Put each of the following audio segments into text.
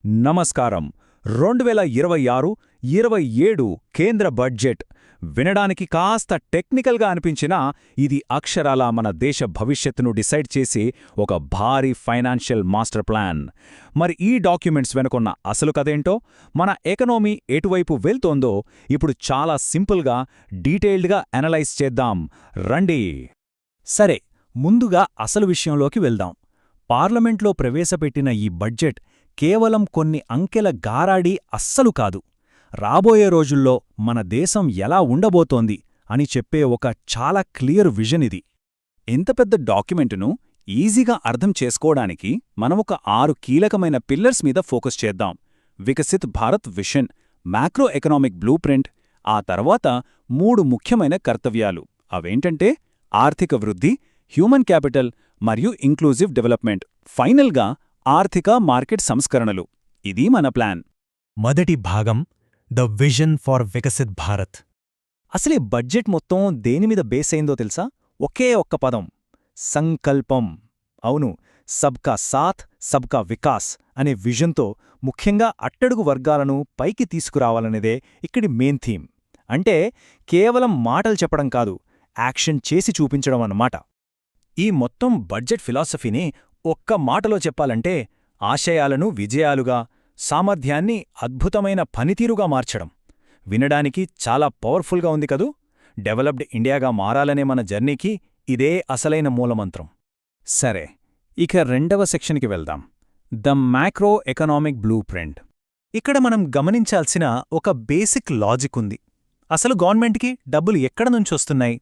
నమస్కారం. 2026-27 కేంద్ర బడ్జెట్ వినడానికి కాస్త టెక్నికల్గా అనిపించినా ఇది అక్షరాలా మన దేశ భవిష్యత్తును డిసైడ్ చేసే ఒక భారీ ఫైనాన్షియల్ మాస్టర్ ప్లాన్. మరి ఈ డాక్యుమెంట్స్ వెనుకున్న అసలు కథేంటో, మన ఎకనామీ ఎటువైపు వెళ్తోందో ఇప్పుడు చాలా సింపుల్గా, డీటెయిల్డ్గా అనలైజ్ చేద్దాం. రండి. సరే, ముందుగా అసలు విషయంలోకి వెళ్దాం. పార్లమెంట్లో ప్రవేశపెట్టిన ఈ బడ్జెట్ కేవలం కొన్ని అంకెల గారాడి అస్సలు కాదు. రాబోయే రోజుల్లో మన దేశం ఎలా ఉండబోతోంది అని చెప్పే ఒక చాలా క్లియర్ విజన్ ఇది. ఇంత పెద్ద డాక్యుమెంటును ఈజీగా అర్థం చేసుకోవడానికి మనమొక 6 కీలకమైన పిల్లర్స్ మీద ఫోకస్ చేద్దాం. Viksit Bharat vision, macro economic blueprint, ఆ తర్వాత 3 ముఖ్యమైన కర్తవ్యాలు. అవేంటంటే ఆర్థిక వృద్ధి, హ్యూమన్ క్యాపిటల్ మరియు ఇంక్లూజివ్ డెవలప్మెంట్, ఫైనల్గా ఆర్థిక మార్కెట్ సంస్కరణలు. ఇది మన ప్లాన్. మొదటి భాగం, the vision for Viksit Bharat. అసలే బడ్జెట్ మొత్తం దేనిమీద బేస్ అయిందో తెలుసా? ఒకే ఒక్క పదం, సంకల్పం. అవును, సబ్కా సాథ్ సబ్కా వికాస్ అనే విజన్తో ముఖ్యంగా అట్టడుగు వర్గాలను పైకి తీసుకురావాలనేదే ఇక్కడి మెయిన్ థీమ్. అంటే కేవలం మాటలు చెప్పడం కాదు, యాక్షన్ చేసి చూపించడం అన్నమాట. ఈ మొత్తం బడ్జెట్ ఫిలాసఫీని ఒక్క మాటలో చెప్పాలంటే ఆశయాలను విజయాలుగా, సామర్థ్యాన్ని అద్భుతమైన పనితీరుగా మార్చడం. వినడానికి చాలా పవర్ఫుల్గా ఉంది కదూ? డెవలప్డ్ ఇండియాగా మారాలనే మన జర్నీకి ఇదే అసలైన మూలమంత్రం. సరే, ఇక రెండవ సెక్షన్కి వెళ్దాం, the macro economic blue print. ఇక్కడ మనం గమనించాల్సిన ఒక బేసిక్ లాజిక్ ఉంది. అసలు గవర్నమెంట్కి డబ్బులు ఎక్కడ నుంచొస్తున్నాయి?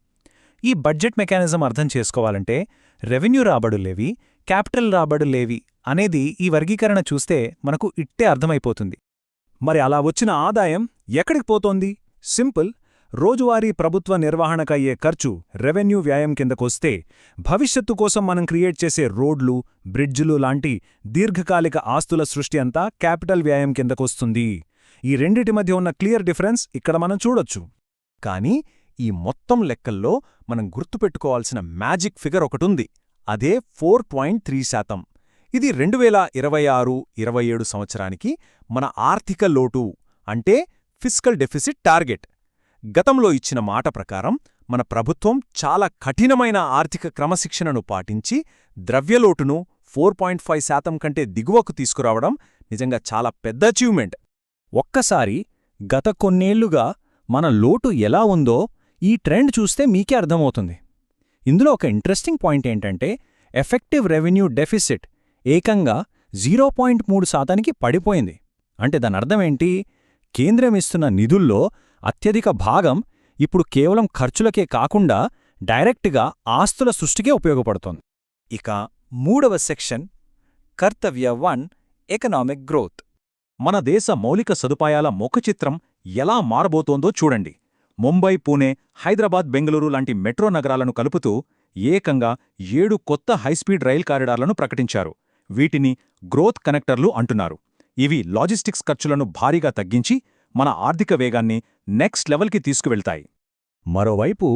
ఈ బడ్జెట్ మెకానిజం అర్థం చేసుకోవాలంటే రెవెన్యూ రాబడులేవి, క్యాపిటల్ రాబడులేవి అనేది ఈ వర్గీకరణ చూస్తే మనకు ఇట్టే అర్థమైపోతుంది. మరి అలా వచ్చిన ఆదాయం ఎక్కడికి పోతోంది? సింపుల్, రోజువారీ ప్రభుత్వ నిర్వహణకయ్యే ఖర్చు రెవెన్యూ వ్యయం కిందకొస్తే, భవిష్యత్తు కోసం మనం క్రియేట్ చేసే రోడ్లు, బ్రిడ్జులు లాంటి దీర్ఘకాలిక ఆస్తుల సృష్టి అంతా క్యాపిటల్ వ్యయం కిందకొస్తుంది. ఈ రెండిటి మధ్య ఉన్న క్లియర్ డిఫరెన్స్ ఇక్కడ మనం చూడొచ్చు. కానీ ఈ మొత్తం లెక్కల్లో మనం గుర్తుపెట్టుకోవాల్సిన మ్యాజిక్ ఫిగర్ ఒకటుంది. అదే 4.3%. ఇది 2026-27 సంవత్సరానికి మన ఆర్థిక లోటు, అంటే ఫిస్కల్ డెఫిసిట్ టార్గెట్. గతంలో ఇచ్చిన మాట ప్రకారం మన ప్రభుత్వం చాలా కఠినమైన ఆర్థిక క్రమశిక్షణను పాటించి ద్రవ్యలోటును 4.5% కంటే దిగువకు తీసుకురావడం నిజంగా చాలా పెద్ద అచీవ్మెంట్. ఒక్కసారి గత కొన్నేళ్లుగా మన లోటు ఎలా ఉందో ఈ ట్రెండ్ చూస్తే మీకే అర్థమవుతుంది. ఇందులో ఒక ఇంట్రెస్టింగ్ పాయింట్ ఏంటంటే, ఎఫెక్టివ్ రెవెన్యూ డెఫిసిట్ ఏకంగా 0.3%కి పడిపోయింది. అంటే దానర్థమేంటి? కేంద్రం ఇస్తున్న నిధుల్లో అత్యధిక భాగం ఇప్పుడు కేవలం ఖర్చులకే కాకుండా డైరెక్ట్గా ఆస్తుల సృష్టికే ఉపయోగపడుతోంది. ఇక మూడవ సెక్షన్, కర్తవ్య 1, ఎకనామిక్ గ్రోత్. మన దేశ మౌలిక సదుపాయాల ముఖచిత్రం ఎలా మారబోతోందో చూడండి. ముంబై, పూణే, హైదరాబాద్, బెంగళూరు లాంటి మెట్రో నగరాలను కలుపుతూ ఏకంగా 7 కొత్త హైస్పీడ్ రైల్ కారిడార్లను ప్రకటించారు. వీటిని గ్రోత్ కనెక్టర్లు అంటున్నారు. ఇవి లాజిస్టిక్స్ ఖర్చులను భారీగా తగ్గించి మన ఆర్థిక వేగాన్ని నెక్స్ట్ లెవెల్కి తీసుకువెళ్తాయి. మరోవైపు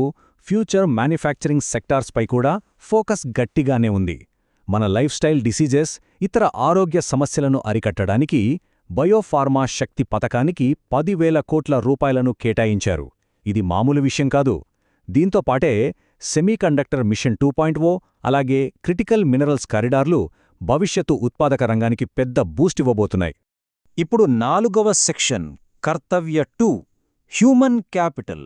ఫ్యూచర్ మ్యానుఫ్యాక్చరింగ్ సెక్టార్స్పై కూడా ఫోకస్ గట్టిగానే ఉంది. మన లైఫ్ స్టైల్ డిసీజెస్, ఇతర ఆరోగ్య సమస్యలను అరికట్టడానికి బయోఫార్మా శక్తి పథకానికి 10,000 కోట్ల రూపాయలను కేటాయించారు. ఇది మామూలు విషయం కాదు. దీంతో పాటే సెమీకండక్టర్ మిషన్ 2.0, అలాగే క్రిటికల్ మినరల్స్ కారిడార్లు భవిష్యత్తు ఉత్పాదక రంగానికి పెద్ద బూస్ట్ ఇవ్వబోతున్నాయి. ఇప్పుడు 4వ సెక్షన్, కర్తవ్య 2, హ్యూమన్ క్యాపిటల్.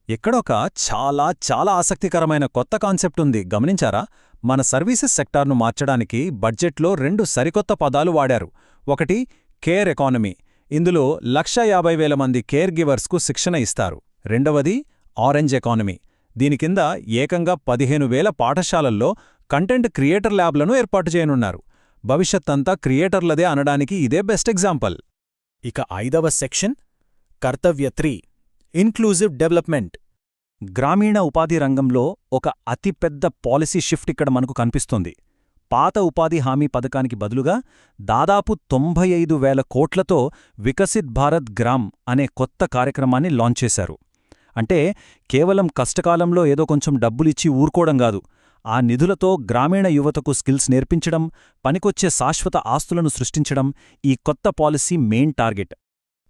ఎక్కడొక చాలా ఆసక్తికరమైన కొత్త కాన్సెప్ట్ ఉంది, గమనించారా? మన సర్వీసెస్ సెక్టార్ను మార్చడానికి బడ్జెట్లో 2 సరికొత్త పదాలు వాడారు. ఒకటి కేర్ ఎకానమీ, ఇందులో 150,000 మంది కేర్ గివర్స్కు శిక్షణ ఇస్తారు. రెండవది ఆరెంజ్ ఎకానమీ, దీని కింద ఏకంగా 15,000 పాఠశాలల్లో కంటెంట్ క్రియేటర్ ల్యాబ్లను ఏర్పాటు చేయనున్నారు. భవిష్యత్తంతా క్రియేటర్లదే అనడానికి ఇదే బెస్ట్ ఎగ్జాంపుల్. ఇక 5వ సెక్షన్, కర్తవ్య 3, ఇన్క్లూజివ్ డెవలప్మెంట్. గ్రామీణ ఉపాధి రంగంలో ఒక అతిపెద్ద పాలసీ షిఫ్ట్ ఇక్కడ మనకు కనిపిస్తోంది. పాత ఉపాధి హామీ పథకానికి బదులుగా దాదాపు 95,000 కోట్లతో వికసిత్ భారత్ గ్రామ్ అనే కొత్త కార్యక్రమాన్ని లాంచ్ చేశారు. అంటే కేవలం కష్టకాలంలో ఏదో కొంచెం డబ్బులిచ్చి ఊరుకోవడం కాదు, ఆ నిధులతో గ్రామీణ యువతకు స్కిల్స్ నేర్పించడం, పనికొచ్చే శాశ్వత ఆస్తులను సృష్టించడం ఈ కొత్త పాలసీ మెయిన్ టార్గెట్.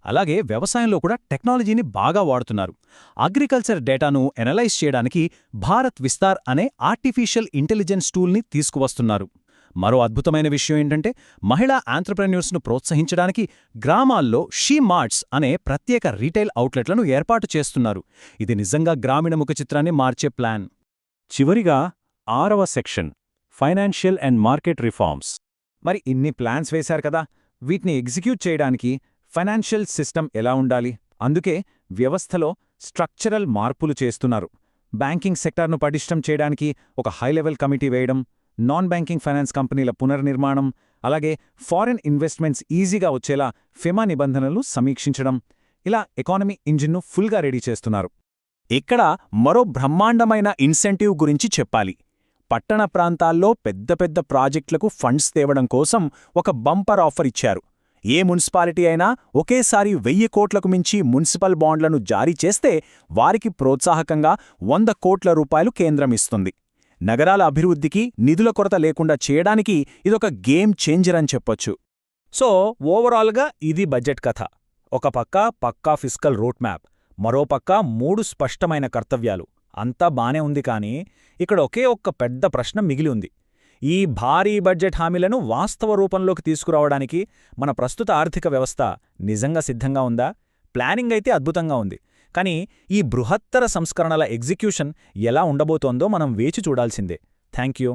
అలాగే వ్యవసాయంలో కూడా టెక్నాలజీని బాగా వాడుతున్నారు. అగ్రికల్చర్ డేటాను ఎనలైజ్ చేయడానికి భారత్ విస్తార్ అనే ఆర్టిఫిషియల్ ఇంటెలిజెన్స్ టూల్ని తీసుకువస్తున్నారు. మరో అద్భుతమైన విషయం ఏంటంటే మహిళా ఆంట్రప్రెన్యూర్స్ను ప్రోత్సహించడానికి గ్రామాల్లో షీ మార్ట్స్ అనే ప్రత్యేక రీటైల్ అవుట్లెట్లను ఏర్పాటు చేస్తున్నారు. ఇది నిజంగా గ్రామీణ ముఖచిత్రాన్ని మార్చే ప్లాన్. చివరిగా 6వ section financial and market reforms. మరి ఇన్ని ప్లాన్స్ వేశారు కదా, వీటిని ఎగ్జిక్యూట్ చేయడానికి ఫైనాన్షియల్ సిస్టమ్ ఎలా ఉండాలి? అందుకే వ్యవస్థలో స్ట్రక్చరల్ మార్పులు చేస్తున్నారు. బ్యాంకింగ్ సెక్టార్ను పటిష్టం చేయడానికి ఒక హై లెవెల్ కమిటీ వేయడం, నాన్ బ్యాంకింగ్ ఫైనాన్స్ కంపెనీల పునర్నిర్మాణం, అలాగే ఫారెన్ ఇన్వెస్ట్మెంట్స్ ఈజీగా వచ్చేలా ఫెమా నిబంధనలు సమీక్షించడం, ఇలా ఎకానమీ ఇంజిన్ను ఫుల్గా రెడీ చేస్తున్నారు. ఇక్కడ మరో బ్రహ్మాండమైన ఇన్సెంటివ్ గురించి చెప్పాలి. పట్టణ ప్రాంతాల్లో పెద్ద పెద్ద ప్రాజెక్టులకు ఫండ్స్ తేవడం కోసం ఒక బంపర్ ఆఫర్ ఇచ్చారు. ఏ మున్సిపాలిటీ అయినా ఒకేసారి 1000 కోట్లకు మించి మున్సిపల్ బాండ్లను జారీ చేస్తే వారికి ప్రోత్సాహకంగా 100 కోట్ల రూపాయలు కేంద్రం ఇస్తుంది. నగరాల అభివృద్ధికి నిధుల కొరత లేకుండా చేయడానికి ఇదొక గేమ్ చేంజర్ అని చెప్పొచ్చు. సో ఓవరాల్గా ఇది బడ్జెట్ కథ. ఒక పక్కా ఫిస్కల్ రూట్ మ్యాప్, మరోపక్క 3 స్పష్టమైన కర్తవ్యాలు. అంతా బానే ఉంది, కానీ ఇక్కడ ఒకే ఒక్క పెద్ద ప్రశ్న మిగిలి ఉంది. ఈ భారీ బడ్జెట్ హామీలను వాస్తవ రూపంలోకి తీసుకురావడానికి మన ప్రస్తుత ఆర్థిక వ్యవస్థ నిజంగా సిద్ధంగా ఉందా? ప్లానింగ్ అయితే అద్భుతంగా ఉంది, కానీ ఈ బృహత్తర సంస్కరణల ఎగ్జిక్యూషన్ ఎలా ఉండబోతోందో మనం వేచి చూడాల్సిందే. Thank you.